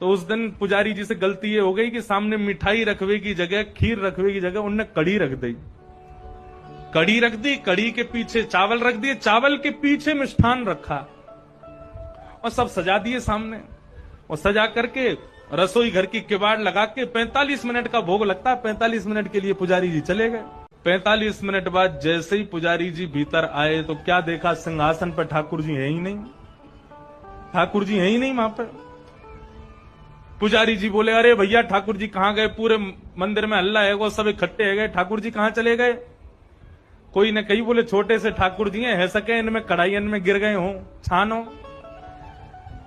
तो उस दिन पुजारी जी से गलती ये हो गई कि सामने मिठाई रखवे की जगह, खीर रखवे की जगह उनने कड़ी रख दी। कड़ी रख दी, कड़ी के पीछे चावल रख दिए, चावल के पीछे मिष्ठान रखा और सब सजा दिए सामने। और सजा करके रसोई घर की किवाड़ लगा के 45 मिनट का भोग लगता है, 45 मिनट के लिए पुजारी जी चले गए। 45 मिनट बाद जैसे ही पुजारी जी भीतर आए तो क्या देखा, सिंहासन पर ठाकुर जी है ही नहीं। ठाकुर जी है ही नहीं वहां पर। पुजारी जी बोले, अरे भैया ठाकुर जी कहां गए? पूरे मंदिर में हल्ला है, वो सब इकट्ठे है गए, ठाकुर जी कहां चले गए? कोई ने कही, बोले छोटे से ठाकुर जी है सके, इनमें कढ़ाइयन में गिर गए हो, छानो।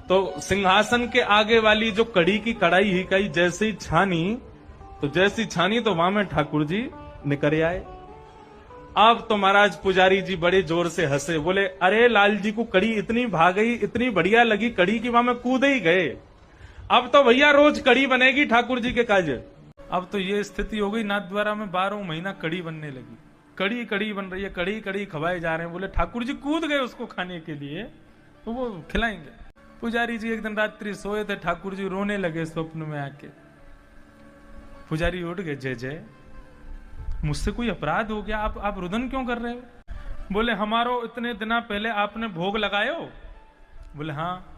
तो सिंहासन के आगे वाली जो कड़ी की कढ़ाई ही कही जैसे ही छानी, तो जैसी छानी तो वहां में ठाकुर जी निकल आए। अब तो महाराज पुजारी जी बड़े जोर से हंसे, बोले अरे लाल जी को कड़ी इतनी भा गई, इतनी बढ़िया लगी कड़ी की वहां में कूद ही गए। अब तो भैया रोज कड़ी बनेगी ठाकुर जी के काज। अब तो ये स्थिति हो गई, नाथद्वारा में 12 महीना कड़ी बनने लगी, कड़ी कड़ी बन रही है, कड़ी कड़ी खवाए जा रहे हैं। बोले ठाकुर जी कूद गए उसको खाने के लिए, तो वो खिलाएंगे। पुजारी जी एक दिन रात्रि सोए थे, ठाकुर जी रोने लगे स्वप्न में आके। पुजारी उठ गए, जय जय मुझसे कोई अपराध हो गया, आप रुदन क्यों कर रहे हो? बोले हमारो इतने दिना पहले आपने भोग लगायो? बोले हाँ।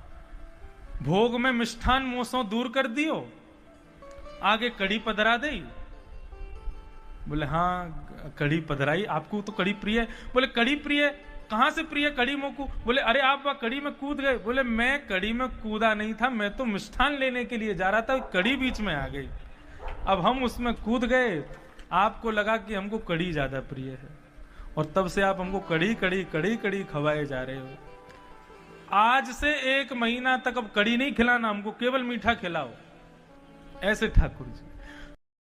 भोग में मिष्ठान मोसों दूर कर दियो, आगे कड़ी पधरा दे? बोले हाँ कड़ी पधराई, आपको तो कड़ी प्रिय है। बोले कड़ी प्रिय, कहां से प्रिय कड़ी मोकू? बोले अरे आप वहां कड़ी में कूद गए। बोले मैं कड़ी में कूदा नहीं था, मैं तो मिष्ठान लेने के लिए जा रहा था, कड़ी बीच में आ गई। अब हम उसमें कूद गए, आपको लगा कि हमको कड़ी ज्यादा प्रिय है, और तब से आप हमको कड़ी कड़ी कड़ी कड़ी खवाए जा रहे हो। आज से 1 महीना तक अब कड़ी नहीं खिलाना हमको, केवल मीठा खिलाओ। ऐसे ठाकुर जी।